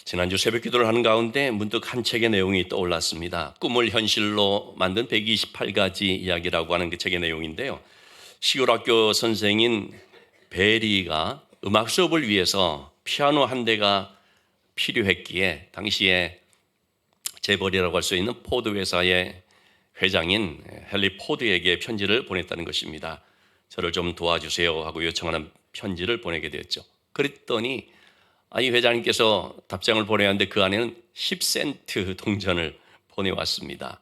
지난주 새벽 기도를 하는 가운데 문득 한 책의 내용이 떠올랐습니다. 꿈을 현실로 만든 128가지 이야기라고 하는 그 책의 내용인데요. 시골학교 선생인 베리가 음악 수업을 위해서 피아노 한 대가 필요했기에 당시에 재벌이라고 할 수 있는 포드 회사의 회장인 헨리 포드에게 편지를 보냈다는 것입니다. 저를 좀 도와주세요 하고 요청하는 편지를 보내게 되었죠. 그랬더니 이 회장님께서 답장을 보내야 하는데 그 안에는 10센트 동전을 보내왔습니다.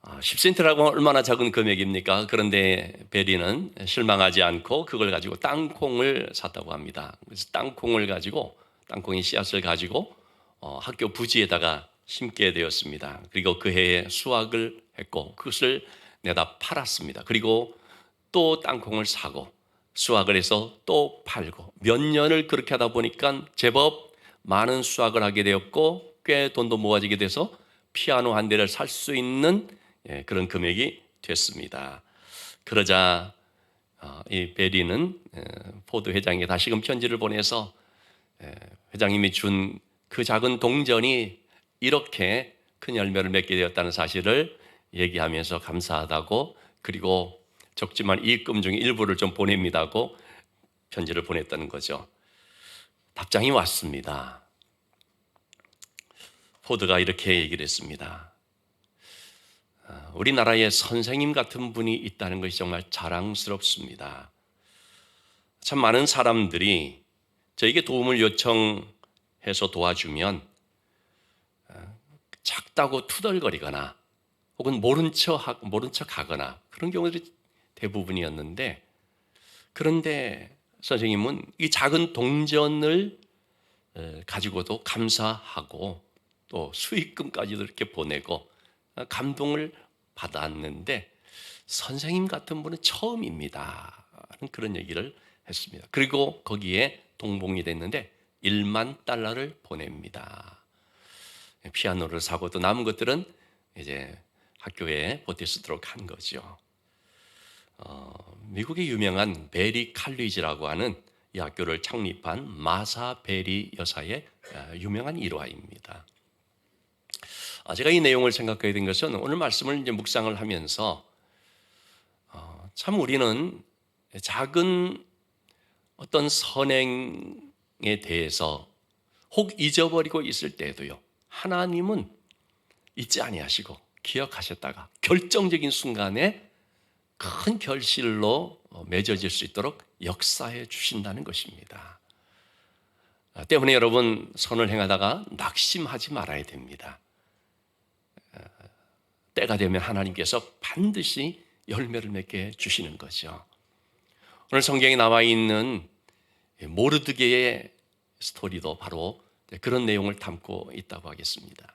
10센트라고 얼마나 작은 금액입니까? 그런데 베리는 실망하지 않고 그걸 가지고 땅콩을 샀다고 합니다. 그래서 땅콩의 씨앗을 가지고 학교 부지에다가 심게 되었습니다. 그리고 그 해에 수확을 했고 그것을 내다 팔았습니다. 그리고 또 땅콩을 사고 수확을 해서 또 팔고 몇 년을 그렇게 하다 보니까 제법 많은 수확을 하게 되었고 꽤 돈도 모아지게 돼서 피아노 한 대를 살 수 있는 그런 금액이 됐습니다. 그러자 이 베리는 포드 회장에게 다시금 편지를 보내서 회장님이 준 그 작은 동전이 이렇게 큰 열매를 맺게 되었다는 사실을 얘기하면서 감사하다고, 그리고 적지만 이익금 중에 일부를 좀 보냅니다고 편지를 보냈다는 거죠. 답장이 왔습니다. 포드가 이렇게 얘기를 했습니다. 우리나라에 선생님 같은 분이 있다는 것이 정말 자랑스럽습니다. 참 많은 사람들이 저에게 도움을 요청해서 도와주면 작다고 투덜거리거나 혹은 모른 척 하거나 그런 경우들이 대부분이었는데, 그런데 선생님은 이 작은 동전을 가지고도 감사하고 또 수익금까지도 이렇게 보내고 감동을 받았는데 선생님 같은 분은 처음입니다. 그런 얘기를 했습니다. 그리고 거기에 동봉이 됐는데 1만 달러를 보냅니다. 피아노를 사고 또 남은 것들은 이제 학교에 보태 쓰도록 한 거죠. 미국의 유명한 베리 칼리지라고 하는 이 학교를 창립한 마사 베리 여사의 유명한 일화입니다. 제가 이 내용을 생각하게 된 것은 오늘 말씀을 이제 묵상을 하면서 참 우리는 작은 어떤 선행에 대해서 혹 잊어버리고 있을 때에도요, 하나님은 잊지 아니하시고 기억하셨다가 결정적인 순간에 큰 결실로 맺어질 수 있도록 역사해 주신다는 것입니다. 때문에 여러분, 선을 행하다가 낙심하지 말아야 됩니다. 때가 되면 하나님께서 반드시 열매를 맺게 주시는 거죠. 오늘 성경에 나와 있는 모르드게의 스토리도 바로 그런 내용을 담고 있다고 하겠습니다.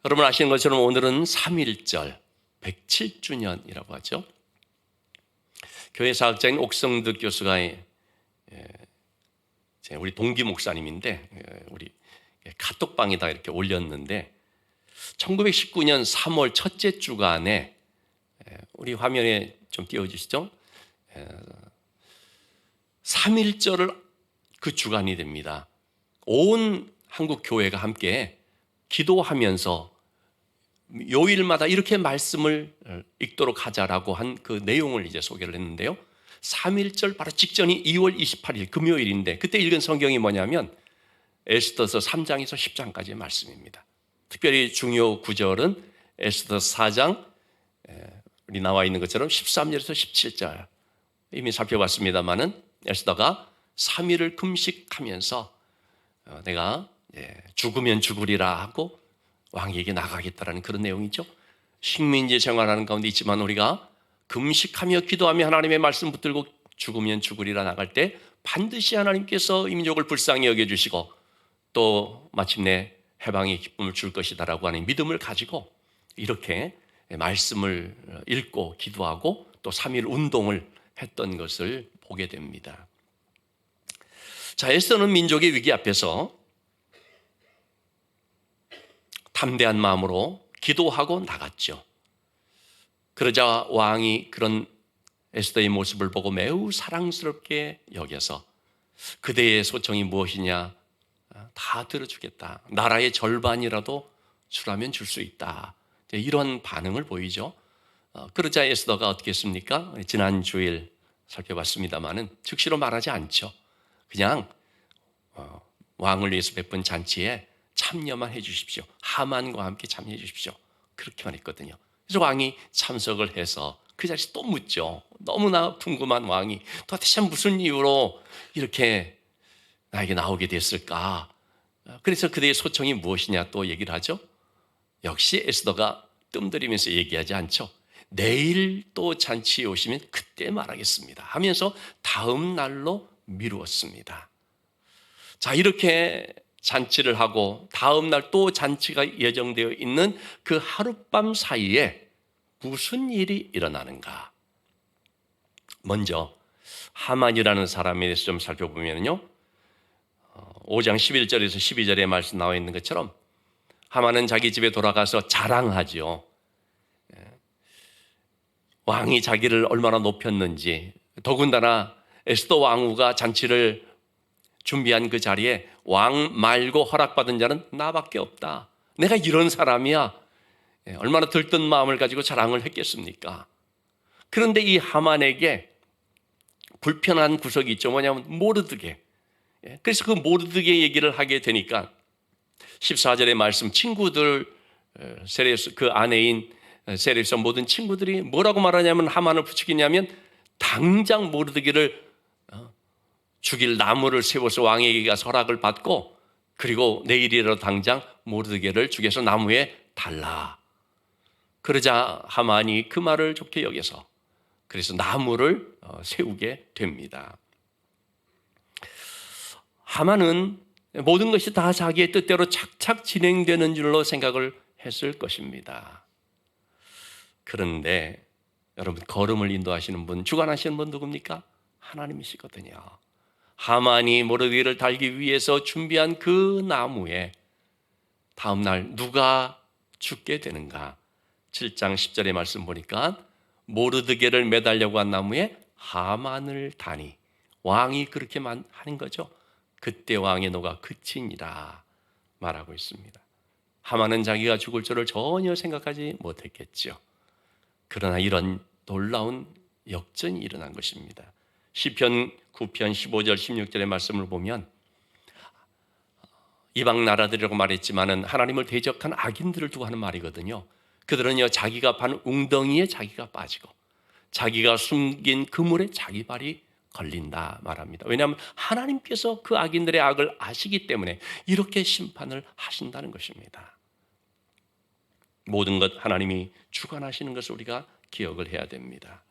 여러분 아시는 것처럼 오늘은 3.1절 107주년이라고 하죠. 교회 사학자인 옥성득 교수가 우리 동기 목사님인데 우리 카톡방에다 이렇게 올렸는데 1919년 3월 첫째 주간에 우리 화면에 좀 띄워주시죠. 3.1절을 그 주간이 됩니다. 온 한국 교회가 함께 기도하면서 요일마다 이렇게 말씀을 읽도록 하자라고 한 그 내용을 이제 소개를 했는데요. 3.1절 바로 직전이 2월 28일 금요일인데 그때 읽은 성경이 뭐냐면 에스더서 3장에서 10장까지의 말씀입니다. 특별히 중요 구절은 에스더서 4장 우리 나와 있는 것처럼 13절에서 17절 이미 살펴봤습니다마는 에스더가 3일을 금식하면서 내가 죽으면 죽으리라 하고 왕에게 나가겠다라는 그런 내용이죠. 식민지 생활하는 가운데 있지만 우리가 금식하며 기도하며 하나님의 말씀 붙들고 죽으면 죽으리라 나갈 때 반드시 하나님께서 이 민족을 불쌍히 여겨주시고 또 마침내 해방의 기쁨을 줄 것이다라고 하는 믿음을 가지고 이렇게 말씀을 읽고 기도하고 또 3일 운동을 했던 것을 보게 됩니다. 자, 에스더는 민족의 위기 앞에서 담대한 마음으로 기도하고 나갔죠. 그러자 왕이 그런 에스더의 모습을 보고 매우 사랑스럽게 여겨서 그대의 소청이 무엇이냐 다 들어주겠다. 나라의 절반이라도 주라면 줄 수 있다. 이런 반응을 보이죠. 그러자 에스더가 어떻게 했습니까? 지난 주일 살펴봤습니다마는 즉시로 말하지 않죠. 그냥 왕을 위해서 베푼 잔치에 참여만 해 주십시오. 하만과 함께 참여해 주십시오. 그렇게만 했거든요. 그래서 왕이 참석을 해서 그 자리에서 또 묻죠. 너무나 궁금한 왕이 도대체 무슨 이유로 이렇게 나에게 나오게 됐을까? 그래서 그대의 소청이 무엇이냐 또 얘기를 하죠. 역시 에스더가 뜸들이면서 얘기하지 않죠. 내일 또 잔치에 오시면 그때 말하겠습니다 하면서 다음 날로 미루었습니다. 자, 이렇게 잔치를 하고 다음 날 또 잔치가 예정되어 있는 그 하룻밤 사이에 무슨 일이 일어나는가? 먼저 하만이라는 사람에 대해서 좀 살펴보면요, 5장 11절에서 12절에 말씀 나와 있는 것처럼 하만은 자기 집에 돌아가서 자랑하죠. 왕이 자기를 얼마나 높였는지, 더군다나 에스더 왕후가 잔치를 준비한 그 자리에 왕 말고 허락받은 자는 나밖에 없다. 내가 이런 사람이야. 얼마나 들뜬 마음을 가지고 자랑을 했겠습니까? 그런데 이 하만에게 불편한 구석이 있죠. 뭐냐면 모르드게. 그래서 그 모르드게 얘기를 하게 되니까 14절의 말씀, 친구들, 세레스 그 아내인 세레스 모든 친구들이 뭐라고 말하냐면, 하만을 부추기냐면 당장 모르드게를 죽일 나무를 세워서 왕에게 가서 허락을 받고, 그리고 내일이라도 당장 모르드게를 죽여서 나무에 달라. 그러자 하만이 그 말을 좋게 여겨서 그래서 나무를 세우게 됩니다. 하만은 모든 것이 다 자기의 뜻대로 착착 진행되는 줄로 생각을 했을 것입니다. 그런데 여러분, 걸음을 인도하시는 분, 주관하시는 분 누굽니까? 하나님이시거든요. 하만이 모르드게를 달기 위해서 준비한 그 나무에 다음 날 누가 죽게 되는가? 7장 10절의 말씀 보니까 모르드게를 매달려고 한 나무에 하만을 다니, 왕이 그렇게 하는 거죠. 그때 왕의 노가 그치니라 말하고 있습니다. 하만은 자기가 죽을 줄을 전혀 생각하지 못했겠죠. 그러나 이런 놀라운 역전이 일어난 것입니다. 시편 9편 15절 16절의 말씀을 보면 이방 나라들이라고 말했지만은 하나님을 대적한 악인들을 두고 하는 말이거든요. 그들은요, 자기가 판 웅덩이에 자기가 빠지고 자기가 숨긴 그물에 자기 발이 걸린다 말합니다. 왜냐하면 하나님께서 그 악인들의 악을 아시기 때문에 이렇게 심판을 하신다는 것입니다. 모든 것 하나님이 주관하시는 것을 우리가 기억을 해야 됩니다.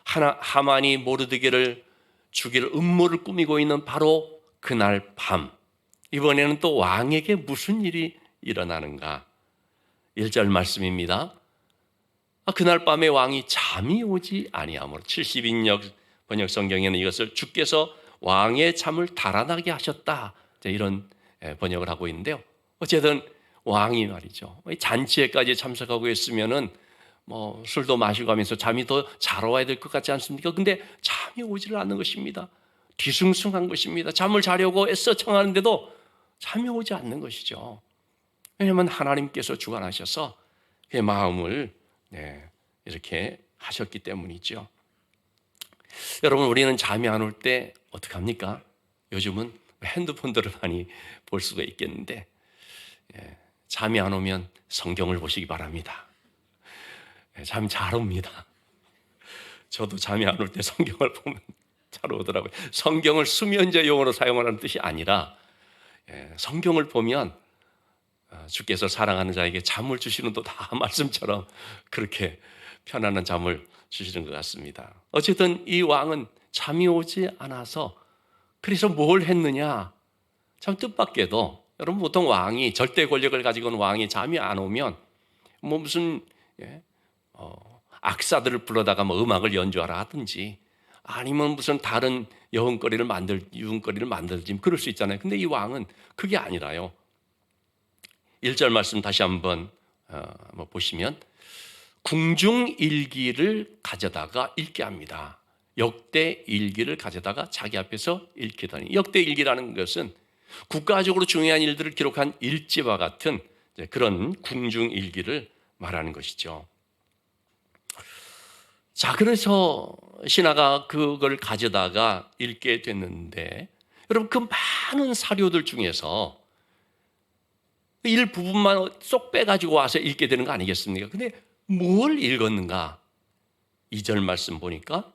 하만이 모르드게를 죽일 음모를 꾸미고 있는 바로 그날 밤, 이번에는 또 왕에게 무슨 일이 일어나는가? 1절 말씀입니다. 그날 밤에 왕이 잠이 오지 아니하므로, 70인역 번역 성경에는 이것을 주께서 왕의 잠을 달아나게 하셨다, 이런 번역을 하고 있는데요. 어쨌든 왕이 말이죠, 잔치에까지 참석하고 있으면은 뭐 술도 마시고 하면서 잠이 더 잘 와야 될 것 같지 않습니까? 근데 잠이 오지를 않는 것입니다. 뒤숭숭한 것입니다. 잠을 자려고 애써 청하는데도 잠이 오지 않는 것이죠. 왜냐하면 하나님께서 주관하셔서 그의 마음을 이렇게 하셨기 때문이죠. 여러분, 우리는 잠이 안 올 때 어떻게 합니까? 요즘은 핸드폰들을 많이 볼 수가 있겠는데, 잠이 안 오면 성경을 보시기 바랍니다. 잠이 잘 옵니다. 저도 잠이 안 올 때 성경을 보면 잘 오더라고요. 성경을 수면제 용어로 사용하는 뜻이 아니라 성경을 보면 주께서 사랑하는 자에게 잠을 주시는 또 다 말씀처럼 그렇게 편안한 잠을 주시는 것 같습니다. 어쨌든 이 왕은 잠이 오지 않아서, 그래서 뭘 했느냐? 참 뜻밖에도, 여러분, 보통 왕이, 절대 권력을 가지고 있는 왕이 잠이 안 오면 뭐 무슨 악사들을 불러다가 뭐 음악을 연주하라 하든지, 아니면 무슨 다른 유흥거리를 만들지, 그럴 수 있잖아요. 근데 이 왕은 그게 아니라요. 1절 말씀 다시 한번 보시면 궁중일기를 가져다가 읽게 합니다. 역대일기를 가져다가 자기 앞에서 읽히더니, 역대일기라는 것은 국가적으로 중요한 일들을 기록한 일지와 같은 그런 궁중일기를 말하는 것이죠. 자, 그래서 신하가 그걸 가져다가 읽게 됐는데, 여러분 그 많은 사료들 중에서 일부분만 쏙 빼가지고 와서 읽게 되는 거 아니겠습니까? 근데 뭘 읽었는가? 2절 말씀 보니까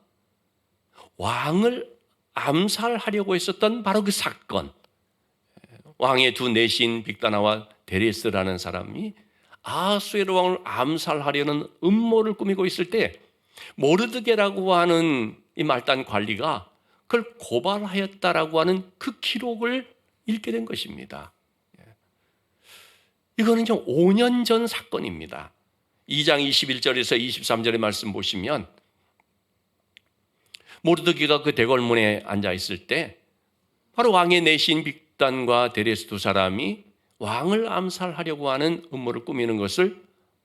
왕을 암살하려고 했었던 바로 그 사건, 왕의 두 내신 빅다나와 데레스라는 사람이 아하수에로 왕을 암살하려는 음모를 꾸미고 있을 때 모르드게라고 하는 이 말단 관리가 그걸 고발하였다라고 하는 그 기록을 읽게 된 것입니다. 이거는 좀 5년 전 사건입니다. 2장 21절에서 23절의 말씀 보시면 모르드게가 그 대궐문에 앉아 있을 때 바로 왕의 내신 빅단과 데레스 두 사람이 왕을 암살하려고 하는 음모를 꾸미는 것을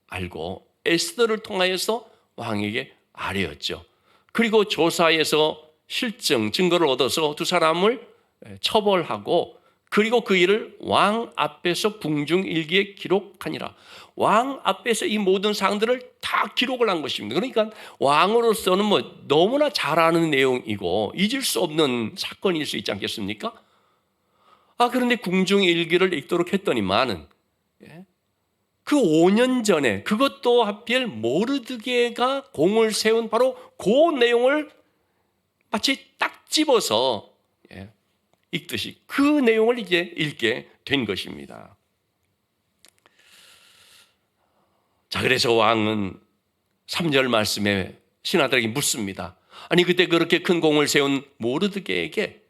알고 에스더를 통하여서 왕에게 아뢰었죠. 그리고 조사에서 실증, 증거를 얻어서 두 사람을 처벌하고 그리고 그 일을 왕 앞에서 궁중일기에 기록하니라. 왕 앞에서 이 모든 사항들을 다 기록을 한 것입니다. 그러니까 왕으로서는 뭐 너무나 잘 아는 내용이고 잊을 수 없는 사건일 수 있지 않겠습니까? 그런데 궁중일기를 읽도록 했더니만은 그 5년 전에 그것도 하필 모르드게가 공을 세운 바로 그 내용을 마치 딱 집어서 읽듯이 그 내용을 이제 읽게 된 것입니다. 자, 그래서 왕은 3절 말씀에 신하들에게 묻습니다. 아니 그때 그렇게 큰 공을 세운 모르드게에게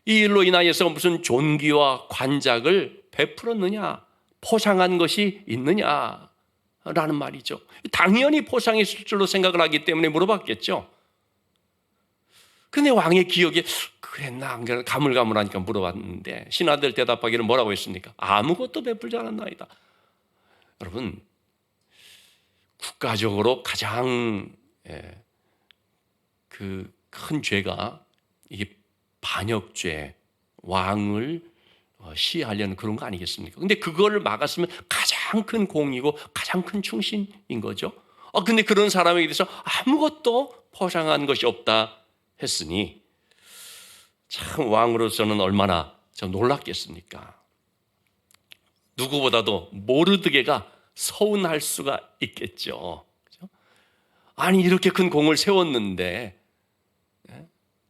이 일로 인하여서 무슨 존귀와 관작을 베풀었느냐, 포상한 것이 있느냐 라는 말이죠. 당연히 포상했을 줄로 생각을 하기 때문에 물어봤겠죠. 근데 왕의 기억에 그랬나 안 그랬나 가물가물하니까 물어봤는데 신하들 대답하기를 뭐라고 했습니까? 아무것도 베풀지 않았나이다. 여러분, 국가적으로 가장 그 큰 죄가 이게 반역죄, 왕을 시해하려는 그런 거 아니겠습니까? 근데 그걸 막았으면 가장 큰 공이고 가장 큰 충신인 거죠. 근데 그런 사람에게 대해서 아무것도 포상한 것이 없다 했으니 참 왕으로서는 얼마나 좀 놀랐겠습니까? 누구보다도 모르드게가 서운할 수가 있겠죠. 아니 이렇게 큰 공을 세웠는데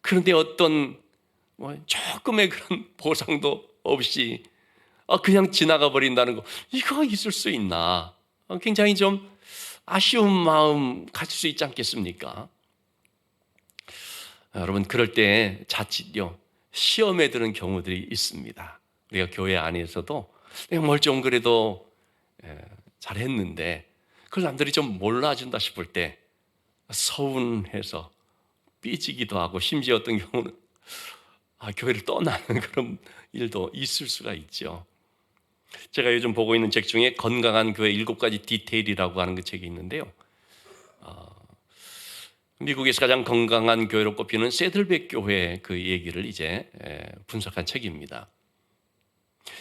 그런데 어떤 조금의 그런 보상도 없이 그냥 지나가 버린다는 거, 이거 있을 수 있나? 굉장히 좀 아쉬운 마음 가질 수 있지 않겠습니까? 여러분, 그럴 때 자칫요 시험에 드는 경우들이 있습니다. 우리가 교회 안에서도 뭘 좀 그래도 잘했는데 그걸 남들이 좀 몰라준다 싶을 때 서운해서 삐지기도 하고 심지어 어떤 경우는 교회를 떠나는 그런 일도 있을 수가 있죠. 제가 요즘 보고 있는 책 중에 건강한 교회 7가지 디테일이라고 하는 그 책이 있는데요. 미국에서 가장 건강한 교회로 꼽히는 세들백 교회 그 얘기를 이제 분석한 책입니다.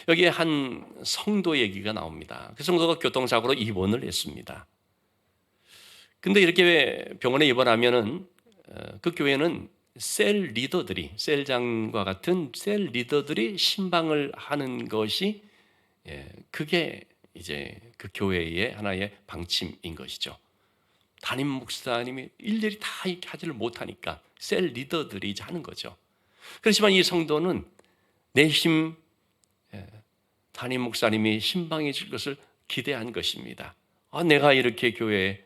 여기에 한 성도 얘기가 나옵니다. 그 성도가 교통사고로 입원을 했습니다. 근데 이렇게 병원에 입원하면은 그 교회는 셀 리더들이, 셀장과 같은 셀 리더들이 신방을 하는 것이 그게 이제 그 교회의 하나의 방침인 것이죠. 담임 목사님이 일일이 다 이렇게 하지를 못하니까 셀 리더들이 이제 하는 거죠. 그렇지만 이 성도는 내심 담임 목사님이 신방해 줄 것을 기대한 것입니다. 내가 이렇게 교회에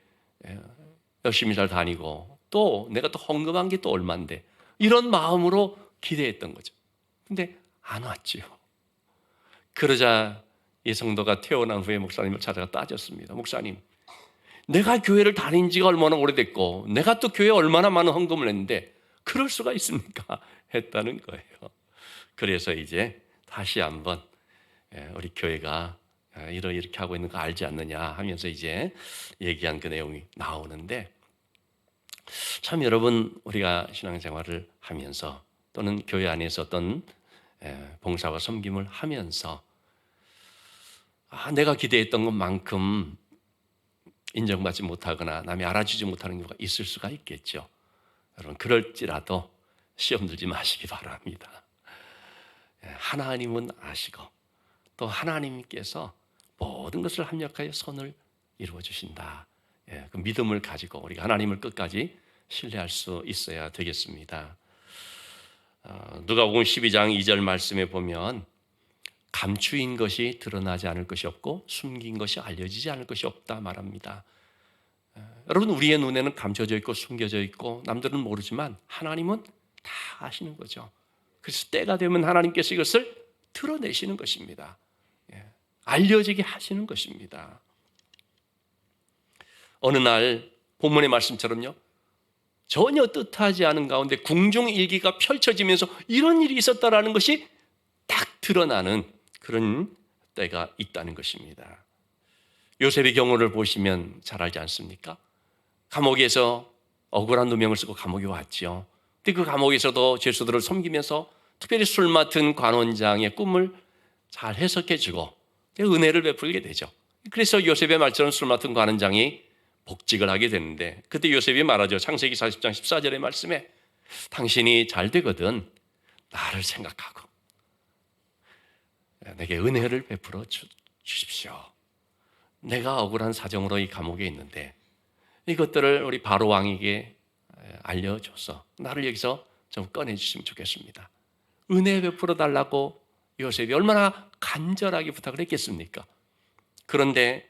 열심히 잘 다니고 또 내가 또 헌금한 게 또 얼만데 이런 마음으로 기대했던 거죠. 근데 안 왔지요. 그러자 이 성도가 퇴원한 후에 목사님을 찾아가 따졌습니다. 목사님, 내가 교회를 다닌 지가 얼마나 오래됐고 내가 또 교회에 얼마나 많은 헌금을 했는데 그럴 수가 있습니까? 했다는 거예요. 그래서 이제 다시 한번 우리 교회가 이렇게 하고 있는 거 알지 않느냐 하면서 이제 얘기한 그 내용이 나오는데, 참 여러분, 우리가 신앙생활을 하면서 또는 교회 안에서 어떤 봉사와 섬김을 하면서 내가 기대했던 것만큼 인정받지 못하거나 남이 알아주지 못하는 경우가 있을 수가 있겠죠. 여러분, 그럴지라도 시험 들지 마시기 바랍니다. 하나님은 아시고 또 하나님께서 모든 것을 합력하여 선을 이루어 주신다. 그 믿음을 가지고 우리가 하나님을 끝까지 신뢰할 수 있어야 되겠습니다. 누가복음 12장 2절 말씀에 보면 감추인 것이 드러나지 않을 것이 없고 숨긴 것이 알려지지 않을 것이 없다 말합니다. 여러분, 우리의 눈에는 감춰져 있고 숨겨져 있고 남들은 모르지만 하나님은 다 아시는 거죠. 그래서 때가 되면 하나님께서 이것을 드러내시는 것입니다. 알려지게 하시는 것입니다. 어느 날 본문의 말씀처럼요, 전혀 뜻하지 않은 가운데 궁중일기가 펼쳐지면서 이런 일이 있었다라는 것이 딱 드러나는 그런 때가 있다는 것입니다. 요셉의 경우를 보시면 잘 알지 않습니까? 감옥에서 억울한 누명을 쓰고 감옥에 왔죠. 근데 그 감옥에서도 죄수들을 섬기면서 특별히 술 맡은 관원장의 꿈을 잘 해석해주고 은혜를 베풀게 되죠. 그래서 요셉의 말처럼 술 맡은 관원장이 복직을 하게 되는데, 그때 요셉이 말하죠. 창세기 40장 14절의 말씀에 당신이 잘 되거든 나를 생각하고 내게 은혜를 베풀어 주십시오. 내가 억울한 사정으로 이 감옥에 있는데 이것들을 우리 바로 왕에게 알려줘서 나를 여기서 좀 꺼내주시면 좋겠습니다. 은혜 베풀어 달라고 요셉이 얼마나 간절하게 부탁을 했겠습니까? 그런데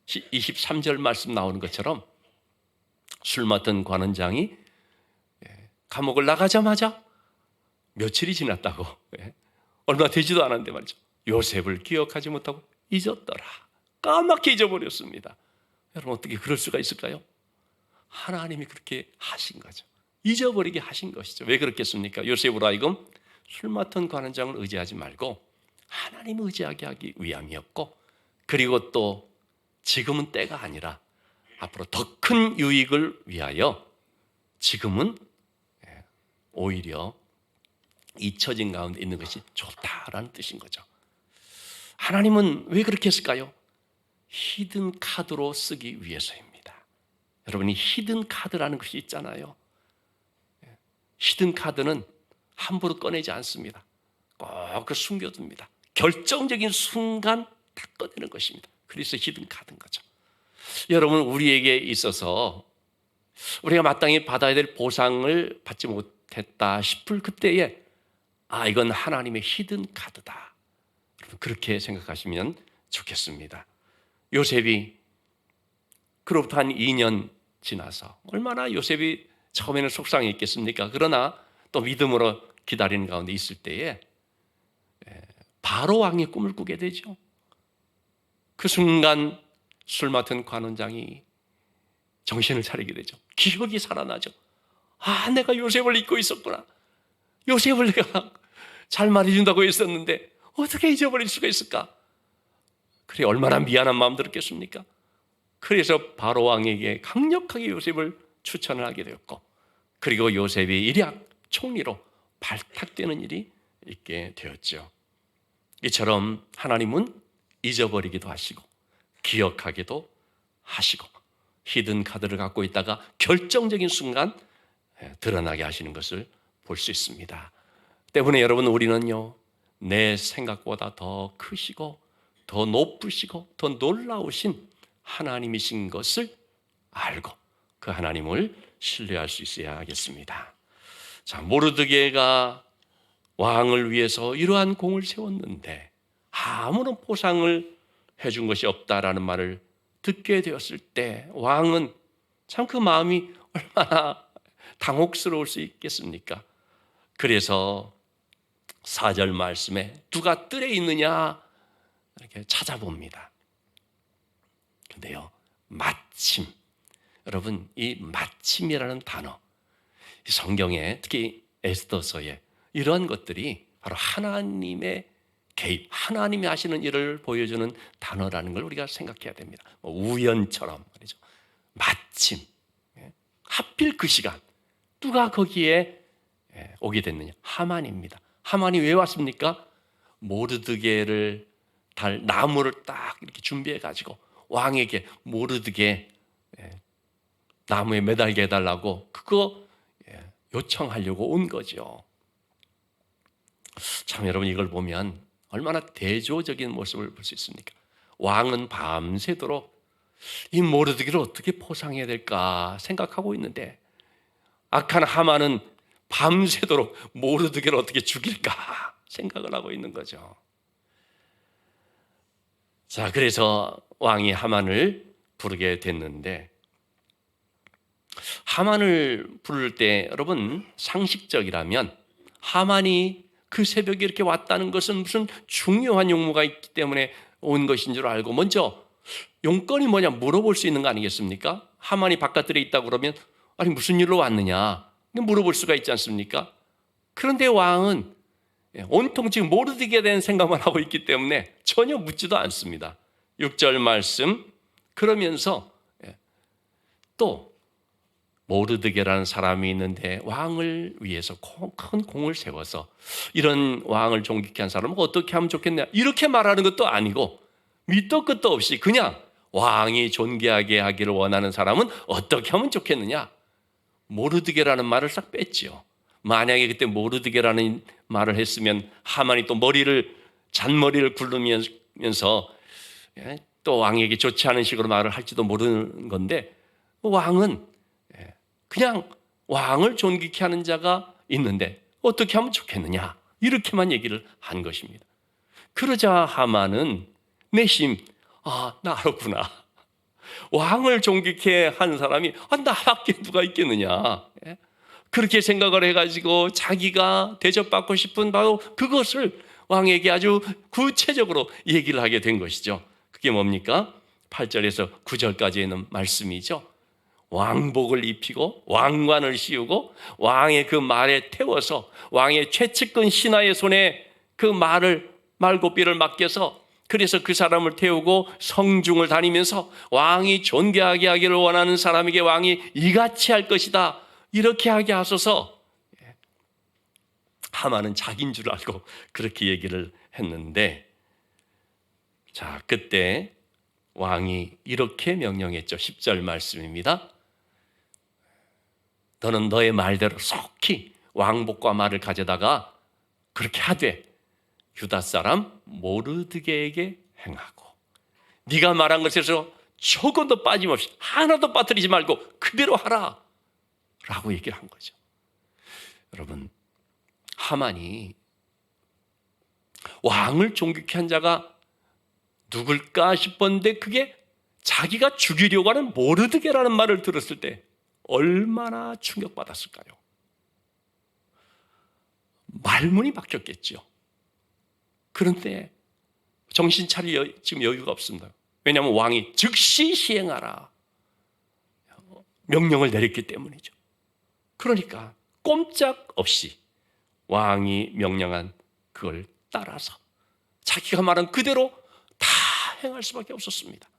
23절 말씀 나오는 것처럼 술 맡은 관원장이 감옥을 나가자마자 며칠이 지났다고, 얼마 되지도 않았는데 말이죠, 요셉을 기억하지 못하고 잊었더라. 까맣게 잊어버렸습니다. 여러분, 어떻게 그럴 수가 있을까요? 하나님이 그렇게 하신 거죠. 잊어버리게 하신 것이죠. 왜 그렇겠습니까? 요셉으로 하여금 술 맡은 관원장을 의지하지 말고 하나님을 의지하게 하기 위함이었고, 그리고 또 지금은 때가 아니라 앞으로 더 큰 유익을 위하여 지금은 오히려 잊혀진 가운데 있는 것이 좋다라는 뜻인 거죠. 하나님은 왜 그렇게 했을까요? 히든 카드로 쓰기 위해서입니다. 여러분이 히든 카드라는 것이 있잖아요. 히든 카드는 함부로 꺼내지 않습니다. 꼭 그 숨겨둡니다. 결정적인 순간 다 꺼내는 것입니다. 그래서 히든 카드인 거죠. 여러분, 우리에게 있어서 우리가 마땅히 받아야 될 보상을 받지 못했다 싶을 그때에 이건 하나님의 히든 카드다, 그렇게 생각하시면 좋겠습니다. 요셉이 그로부터 한 2년 지나서 얼마나 요셉이 처음에는 속상했겠습니까? 그러나 또 믿음으로 기다리는 가운데 있을 때에 바로 왕의 꿈을 꾸게 되죠. 그 순간 술 맡은 관원장이 정신을 차리게 되죠. 기억이 살아나죠. 내가 요셉을 잊고 있었구나. 요셉을 내가 잘 말해준다고 했었는데 어떻게 잊어버릴 수가 있을까? 그래, 얼마나 미안한 마음 들었겠습니까? 그래서 바로 왕에게 강력하게 요셉을 추천을 하게 되었고, 그리고 요셉이 일약 총리로 발탁되는 일이 있게 되었죠. 이처럼 하나님은 잊어버리기도 하시고 기억하기도 하시고 히든 카드를 갖고 있다가 결정적인 순간 드러나게 하시는 것을 볼 수 있습니다. 때문에 여러분, 우리는요, 내 생각보다 더 크시고 더 높으시고 더 놀라우신 하나님이신 것을 알고 그 하나님을 신뢰할 수 있어야 하겠습니다. 자, 모르드게가 왕을 위해서 이러한 공을 세웠는데 아무런 보상을 해준 것이 없다라는 말을 듣게 되었을 때 왕은 참 그 마음이 얼마나 당혹스러울 수 있겠습니까? 그래서 4절 말씀에 누가 뜰에 있느냐 이렇게 찾아봅니다. 근데요, 마침, 여러분, 이 마침이라는 단어, 성경에 특히 에스더서에 이러한 것들이 바로 하나님의 개입, 하나님이 하시는 일을 보여주는 단어라는 걸 우리가 생각해야 됩니다. 우연처럼 말이죠. 마침, 하필 그 시간 누가 거기에 오게 됐느냐? 하만입니다. 하만이 왜 왔습니까? 모르드게를 달 나무를 딱 이렇게 준비해 가지고 왕에게 모르드게 나무에 매달게 해달라고 그거 요청하려고 온 거죠. 참 여러분, 이걸 보면 얼마나 대조적인 모습을 볼 수 있습니까? 왕은 밤새도록 이 모르드게를 어떻게 포상해야 될까 생각하고 있는데, 악한 하만은 밤새도록 모르드게를 어떻게 죽일까 생각을 하고 있는 거죠. 자, 그래서 왕이 하만을 부르게 됐는데, 하만을 부를 때 여러분, 상식적이라면 하만이 그 새벽에 이렇게 왔다는 것은 무슨 중요한 용무가 있기 때문에 온 것인 줄 알고 먼저 용건이 뭐냐 물어볼 수 있는 거 아니겠습니까? 하만이 바깥들에 있다고 그러면 아니 무슨 일로 왔느냐 물어볼 수가 있지 않습니까? 그런데 왕은 온통 지금 모르드게에 대한 생각만 하고 있기 때문에 전혀 묻지도 않습니다. 6절 말씀, 그러면서 또 모르드게라는 사람이 있는데 왕을 위해서 큰 공을 세워서 이런 왕을 존귀케 한 사람은 어떻게 하면 좋겠냐 이렇게 말하는 것도 아니고 밑도 끝도 없이 그냥 왕이 존귀하게 하기를 원하는 사람은 어떻게 하면 좋겠느냐, 모르드게라는 말을 싹 뺐지요. 만약에 그때 모르드게라는 말을 했으면 하만이 또 잔머리를 굴르면서 또 왕에게 좋지 않은 식으로 말을 할지도 모르는 건데, 왕은 그냥 왕을 존귀케 하는 자가 있는데 어떻게 하면 좋겠느냐 이렇게만 얘기를 한 것입니다. 그러자 하만은 내심 나 알았구나. 왕을 존귀케 한 사람이 나밖에 누가 있겠느냐, 그렇게 생각을 해가지고 자기가 대접받고 싶은 바로 그것을 왕에게 아주 구체적으로 얘기를 하게 된 것이죠. 그게 뭡니까? 8절에서 9절까지 있는 말씀이죠. 왕복을 입히고 왕관을 씌우고 왕의 그 말에 태워서 왕의 최측근 신하의 손에 그 말고삐를 맡겨서, 그래서 그 사람을 태우고 성중을 다니면서 왕이 존귀하게 하기를 원하는 사람에게 왕이 이같이 할 것이다 이렇게 하게 하소서. 하만은 자기인 줄 알고 그렇게 얘기를 했는데, 자, 그때 왕이 이렇게 명령했죠. 10절 말씀입니다. 너는 너의 말대로 속히 왕복과 말을 가져다가 그렇게 하되 유다 사람 모르드게에게 행하고 네가 말한 것에서 조금도 빠짐없이 하나도 빠뜨리지 말고 그대로 하라 라고 얘기를 한 거죠. 여러분, 하만이 왕을 존귀케 한 자가 누굴까 싶었는데 그게 자기가 죽이려고 하는 모르드게라는 말을 들었을 때 얼마나 충격받았을까요? 말문이 막혔겠죠. 그런데 정신 차릴 지금 여유가 없습니다. 왜냐하면 왕이 즉시 시행하라 명령을 내렸기 때문이죠. 그러니까 꼼짝없이 왕이 명령한 그걸 따라서 자기가 말한 그대로 다 행할 수밖에 없었습니다.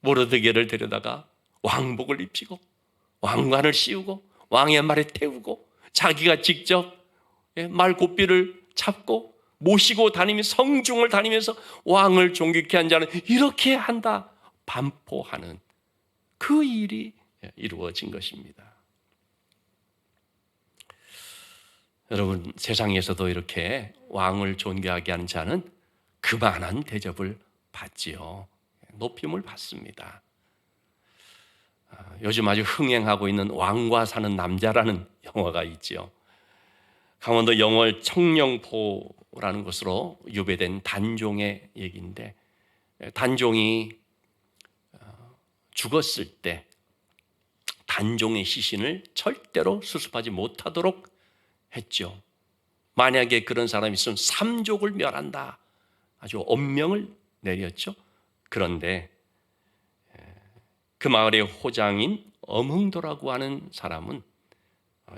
모르드게를 데려다가 왕복을 입히고 왕관을 씌우고 왕의 말에 태우고 자기가 직접 말고삐를 잡고 모시고 다니면서 성중을 다니면서 왕을 존귀케 한 자는 이렇게 한다 반포하는 그 일이 이루어진 것입니다. 여러분, 세상에서도 이렇게 왕을 존귀하게 하는 자는 그만한 대접을 받지요. 높임을 받습니다. 요즘 아주 흥행하고 있는 왕과 사는 남자라는 영화가 있지요. 강원도 영월 청령포라는 곳으로 유배된 단종의 얘기인데, 단종이 죽었을 때 단종의 시신을 절대로 수습하지 못하도록 했죠. 만약에 그런 사람이 있으면 삼족을 멸한다 아주 엄명을 내렸죠. 그런데 그 마을의 호장인 엄흥도라고 하는 사람은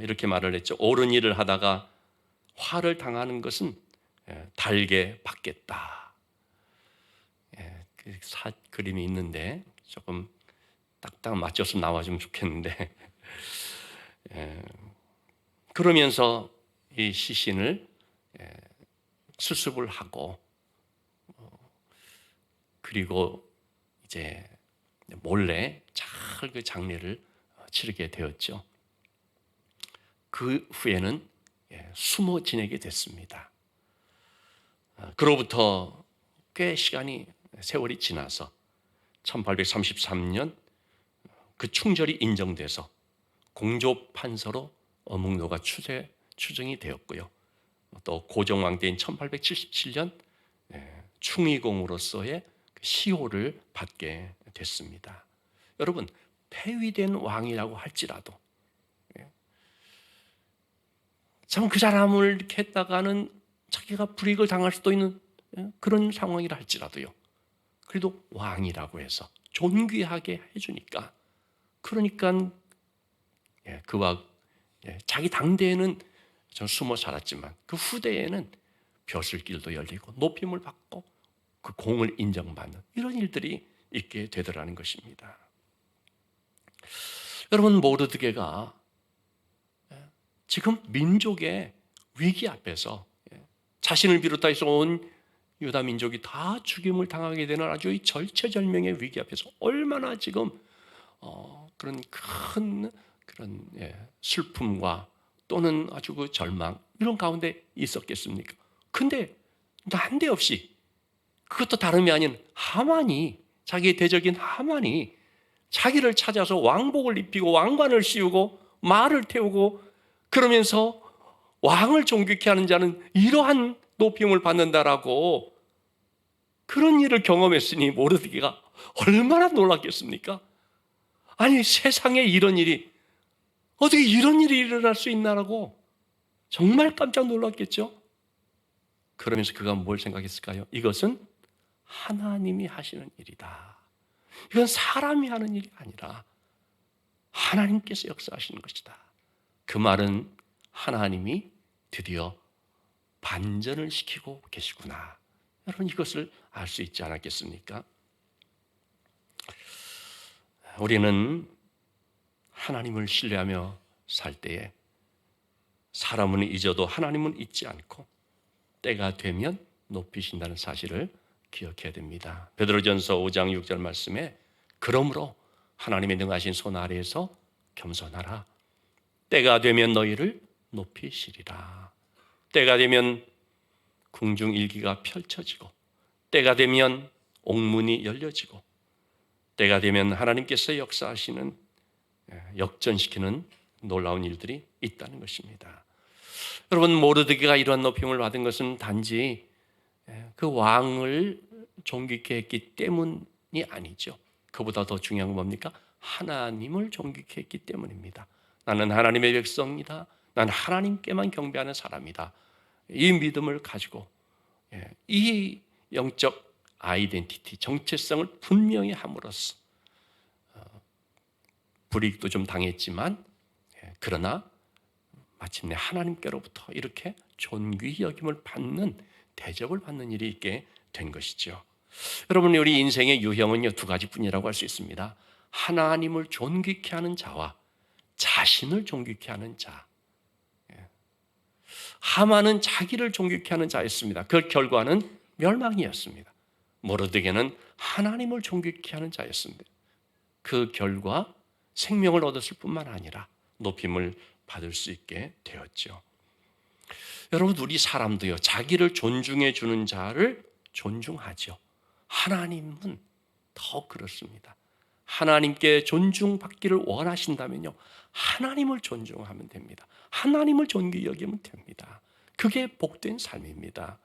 이렇게 말을 했죠. 옳은 일을 하다가 화를 당하는 것은 달게 받겠다. 그 그림이 있는데 조금 딱딱 맞춰서 나와주면 좋겠는데, 그러면서 이 시신을 수습을 하고 그리고 이제 몰래 잘 그 장례를 치르게 되었죠. 그 후에는 숨어 지내게 됐습니다. 그로부터 꽤 세월이 지나서 1833년 그 충절이 인정돼서 공조판서로 어묵노가 추정이 되었고요. 또 고종왕 때인 1877년 충의공으로서의 시호를 받게 됐습니다. 여러분, 폐위된 왕이라고 할지라도 참 그 사람을 이렇게 했다가는 자기가 불이익을 당할 수도 있는 그런 상황이라 할지라도요. 그래도 왕이라고 해서 존귀하게 해주니까 그러니까 그와 자기 당대에는 전 숨어 살았지만 그 후대에는 벼슬길도 열리고 높임을 받고 그 공을 인정받는 이런 일들이 있게 되더라는 것입니다. 여러분, 모르드게가 지금 민족의 위기 앞에서 자신을 비롯해서 온 유다 민족이 다 죽임을 당하게 되는 아주 절체절명의 위기 앞에서 얼마나 지금 그런 큰 그런 슬픔과 또는 아주 그 절망 이런 가운데 있었겠습니까? 근데 난데없이 그것도 다름이 아닌 하만이, 자기의 대적인 하만이 자기를 찾아서 왕복을 입히고 왕관을 씌우고 말을 태우고 그러면서 왕을 존귀케 하는 자는 이러한 높임을 받는다라고 그런 일을 경험했으니 모르드게가 얼마나 놀랐겠습니까? 아니, 세상에 이런 일이 어떻게 이런 일이 일어날 수 있나라고 정말 깜짝 놀랐겠죠? 그러면서 그가 뭘 생각했을까요? 이것은 하나님이 하시는 일이다. 이건 사람이 하는 일이 아니라 하나님께서 역사하시는 것이다. 그 말은 하나님이 드디어 반전을 시키고 계시구나. 여러분, 이것을 알 수 있지 않았겠습니까? 우리는 하나님을 신뢰하며 살 때에 사람은 잊어도 하나님은 잊지 않고 때가 되면 높이신다는 사실을 기억해야 됩니다. 베드로전서 5장 6절 말씀에 그러므로 하나님의 능하신 손 아래에서 겸손하라. 때가 되면 너희를 높이시리라. 때가 되면 궁중 일기가 펼쳐지고 때가 되면 옥문이 열려지고 때가 되면 하나님께서 역사하시는 역전시키는 놀라운 일들이 있다는 것입니다. 여러분, 모르드게가 이러한 높임을 받은 것은 단지 그 왕을 존귀케 했기 때문이 아니죠. 그보다 더 중요한 건 뭡니까? 하나님을 존귀케 했기 때문입니다. 나는 하나님의 백성이다. 나는 하나님께만 경배하는 사람이다. 이 믿음을 가지고 이 영적 아이덴티티, 정체성을 분명히 함으로써 불이익도 좀 당했지만 그러나 마침내 하나님께로부터 이렇게 존귀히 여김을 받는, 대접을 받는 일이 있게 된 것이죠. 여러분, 우리 인생의 유형은요, 두 가지뿐이라고 할 수 있습니다. 하나님을 존귀케 하는 자와 자신을 존귀케 하는 자. 하만은 자기를 존귀케 하는 자였습니다. 그 결과는 멸망이었습니다. 모르드게는 하나님을 존귀케 하는 자였습니다. 그 결과 생명을 얻었을 뿐만 아니라 높임을 받을 수 있게 되었죠. 여러분, 우리 사람도요, 자기를 존중해 주는 자를 존중하죠. 하나님은 더 그렇습니다. 하나님께 존중받기를 원하신다면요, 하나님을 존중하면 됩니다. 하나님을 존귀히 여기면 됩니다. 그게 복된 삶입니다.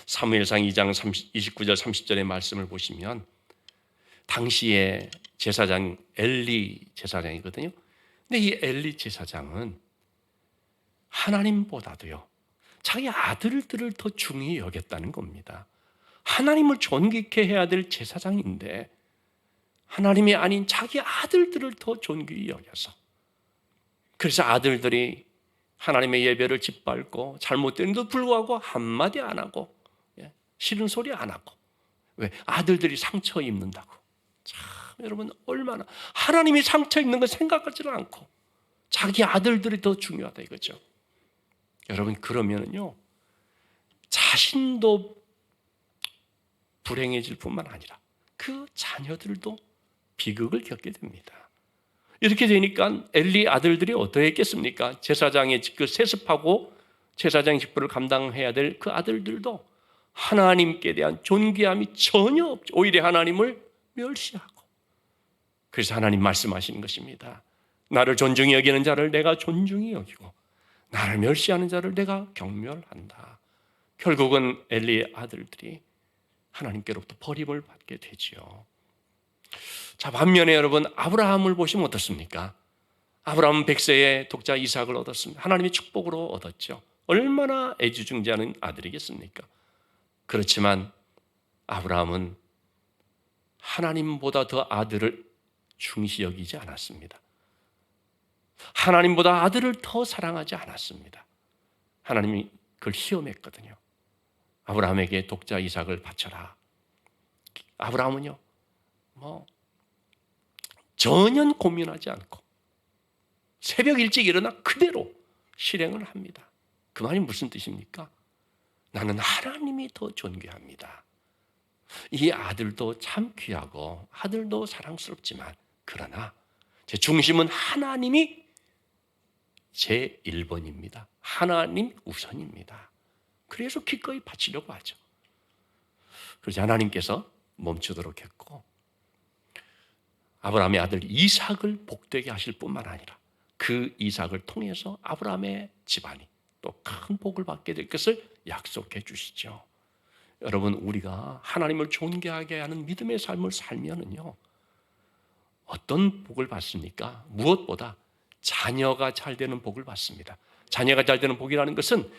사무엘상 2장 29절 30절의 말씀을 보시면 당시에 제사장 엘리 제사장이거든요. 근데 이 엘리 제사장은 하나님보다도요, 자기 아들들을 더 중히 여겼다는 겁니다. 하나님을 존귀케 해야 될 제사장인데 하나님이 아닌 자기 아들들을 더 존귀히 여겨서, 그래서 아들들이 하나님의 예배를 짓밟고 잘못된데도 불구하고 한마디 안 하고 싫은 소리 안 하고, 왜? 아들들이 상처 입는다고. 참, 여러분, 얼마나 하나님이 상처 입는 거 생각하지는 않고 자기 아들들이 더 중요하다 이거죠. 여러분, 그러면은요, 자신도 불행해질 뿐만 아니라 그 자녀들도 비극을 겪게 됩니다. 이렇게 되니까 엘리 아들들이 어떠했겠습니까? 제사장의 그 세습하고 제사장의 직분을 감당해야 될 그 아들들도 하나님께 대한 존귀함이 전혀 없죠. 오히려 하나님을 멸시하고. 그래서 하나님 말씀하시는 것입니다. 나를 존중히 여기는 자를 내가 존중히 여기고 나를 멸시하는 자를 내가 경멸한다. 결국은 엘리의 아들들이 하나님께로부터 버림을 받게 되지요. 자, 반면에 여러분, 아브라함을 보시면 어떻습니까? 아브라함은 100세에 독자 이삭을 얻었습니다. 하나님의 축복으로 얻었죠. 얼마나 애지중지하는 아들이겠습니까? 그렇지만 아브라함은 하나님보다 더 아들을 중시 여기지 않았습니다. 하나님보다 아들을 더 사랑하지 않았습니다. 하나님이 그걸 시험했거든요. 아브라함에게 독자 이삭을 바쳐라. 아브라함은요, 전혀 고민하지 않고 새벽 일찍 일어나 그대로 실행을 합니다. 그 말이 무슨 뜻입니까? 나는 하나님이 더 존귀합니다. 이 아들도 참 귀하고 아들도 사랑스럽지만 그러나 제 중심은 하나님이 제 1번입니다. 하나님 우선입니다. 그래서 기꺼이 바치려고 하죠. 그래서 하나님께서 멈추도록 했고 아브라함의 아들 이삭을 복되게 하실 뿐만 아니라 그 이삭을 통해서 아브라함의 집안이 또 큰 복을 받게 될 것을 약속해 주시죠. 여러분, 우리가 하나님을 존귀하게 하는 믿음의 삶을 살면은요, 어떤 복을 받습니까? 무엇보다 자녀가 잘 되는 복을 받습니다. 자녀가 잘 되는 복이라는 것은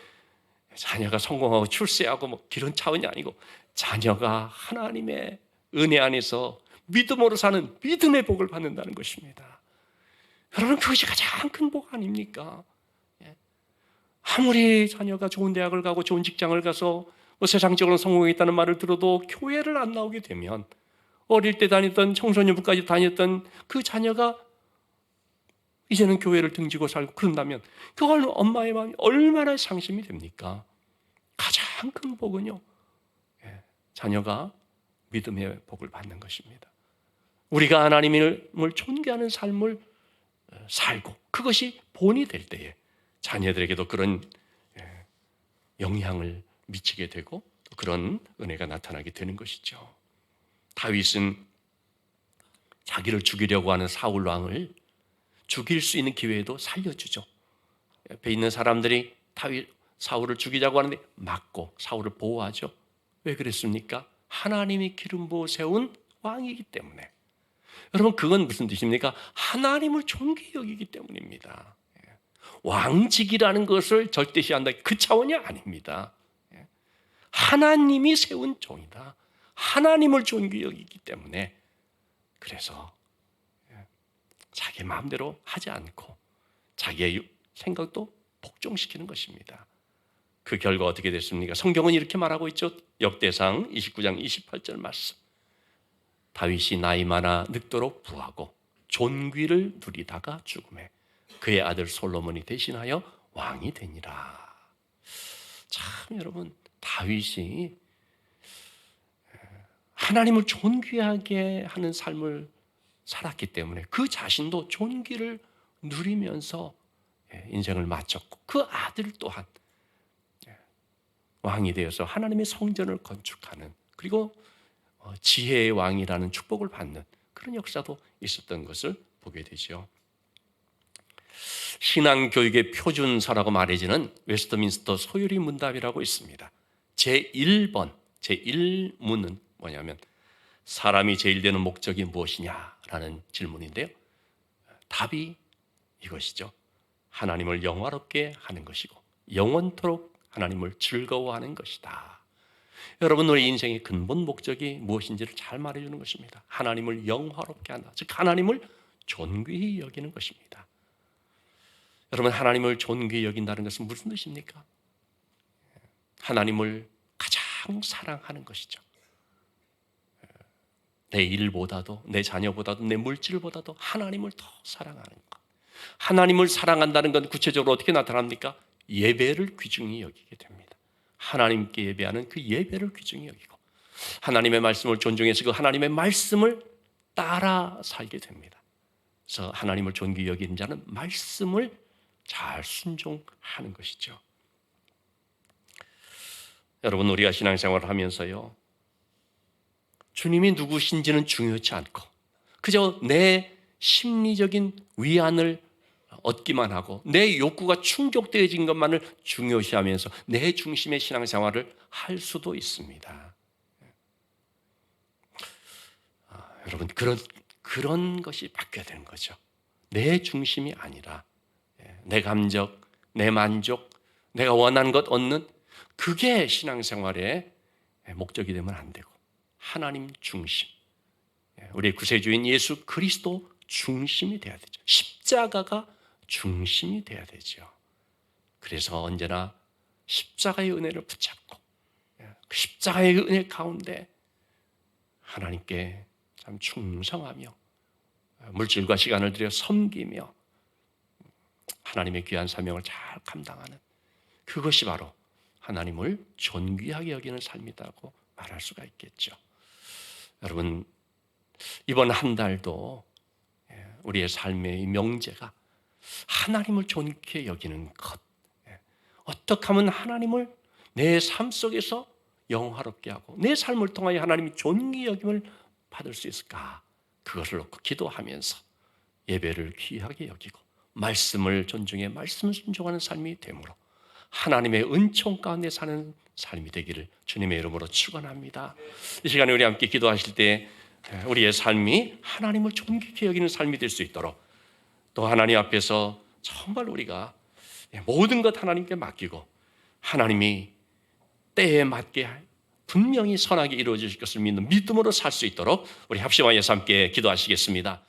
자녀가 성공하고 출세하고 이런 차원이 아니고 자녀가 하나님의 은혜 안에서 믿음으로 사는 믿음의 복을 받는다는 것입니다. 여러분, 그것이 가장 큰 복 아닙니까? 아무리 자녀가 좋은 대학을 가고 좋은 직장을 가서 세상적으로 성공했다는 말을 들어도 교회를 안 나오게 되면 어릴 때 다녔던 청소년부까지 다녔던 그 자녀가 이제는 교회를 등지고 살고 그런다면 그걸 엄마의 마음이 얼마나 상심이 됩니까? 가장 큰 복은요, 자녀가 믿음의 복을 받는 것입니다. 우리가 하나님을 존귀하는 삶을 살고 그것이 본이 될 때에 자녀들에게도 그런 영향을 미치게 되고 그런 은혜가 나타나게 되는 것이죠. 다윗은 자기를 죽이려고 하는 사울 왕을 죽일 수 있는 기회에도 살려주죠. 옆에 있는 사람들이 사울을 죽이자고 하는데 막고 사울을 보호하죠. 왜 그랬습니까? 하나님이 기름 부어 세운 왕이기 때문에. 여러분, 그건 무슨 뜻입니까? 하나님을 존귀히 여기기 때문입니다. 왕직이라는 것을 절대시한다, 그 차원이 아닙니다. 하나님이 세운 종이다. 하나님을 존귀히 여기기 때문에 그래서 자기 마음대로 하지 않고 자기의 생각도 복종시키는 것입니다. 그 결과 어떻게 됐습니까? 성경은 이렇게 말하고 있죠. 역대상 29장 28절 말씀. 다윗이 나이 많아 늙도록 부하고 존귀를 누리다가 죽음에 그의 아들 솔로몬이 대신하여 왕이 되니라. 참, 여러분, 다윗이 하나님을 존귀하게 하는 삶을 살았기 때문에 그 자신도 존귀를 누리면서 인생을 마쳤고 그 아들 또한 왕이 되어서 하나님의 성전을 건축하는, 그리고 지혜의 왕이라는 축복을 받는 그런 역사도 있었던 것을 보게 되죠. 신앙교육의 표준서라고 말해지는 웨스트민스터 소유리 문답이라고 있습니다. 제1문은 뭐냐면 사람이 제일 되는 목적이 무엇이냐라는 질문인데요. 답이 이것이죠. 하나님을 영화롭게 하는 것이고 영원토록 하나님을 즐거워하는 것이다. 여러분, 우리 인생의 근본 목적이 무엇인지를 잘 말해주는 것입니다. 하나님을 영화롭게 한다. 즉 하나님을 존귀히 여기는 것입니다. 여러분, 하나님을 존귀히 여긴다는 것은 무슨 뜻입니까? 하나님을 가장 사랑하는 것이죠. 내 일보다도, 내 자녀보다도, 내 물질보다도 하나님을 더 사랑하는 것. 하나님을 사랑한다는 건 구체적으로 어떻게 나타납니까? 예배를 귀중히 여기게 됩니다. 하나님께 예배하는 그 예배를 귀중히 여기고 하나님의 말씀을 존중해서 그 하나님의 말씀을 따라 살게 됩니다. 그래서 하나님을 존귀히 여기는 자는 말씀을 잘 순종하는 것이죠. 여러분, 우리가 신앙생활을 하면서요, 주님이 누구신지는 중요치 않고 그저 내 심리적인 위안을 얻기만 하고 내 욕구가 충족되어진 것만을 중요시하면서 내 중심의 신앙생활을 할 수도 있습니다. 여러분, 그런 것이 바뀌어야 되는 거죠. 내 중심이 아니라 내 감정, 내 만족, 내가 원하는 것 얻는 그게 신앙생활의 목적이 되면 안 되고 하나님 중심, 우리의 구세주인 예수 그리스도 중심이 돼야 되죠. 십자가가 중심이 돼야 되죠. 그래서 언제나 십자가의 은혜를 붙잡고 그 십자가의 은혜 가운데 하나님께 참 충성하며 물질과 시간을 들여 섬기며 하나님의 귀한 사명을 잘 감당하는 그것이 바로 하나님을 존귀하게 여기는 삶이라고 말할 수가 있겠죠. 여러분, 이번 한 달도 우리의 삶의 명제가 하나님을 존귀히 여기는 것, 어떻게 하면 하나님을 내 삶 속에서 영화롭게 하고 내 삶을 통하여 하나님이 존귀히 여김을 받을 수 있을까? 그것을 놓고 기도하면서 예배를 귀하게 여기고 말씀을 존중해 말씀을 순종하는 삶이 되므로 하나님의 은총 가운데 사는 삶이 되기를 주님의 이름으로 축원합니다. 이 시간에 우리 함께 기도하실 때 우리의 삶이 하나님을 존귀히 여기는 삶이 될 수 있도록 또 하나님 앞에서 정말 우리가 모든 것 하나님께 맡기고 하나님이 때에 맞게 분명히 선하게 이루어질 것을 믿는 믿음으로 살 수 있도록 우리 합심하여서 함께 기도하시겠습니다.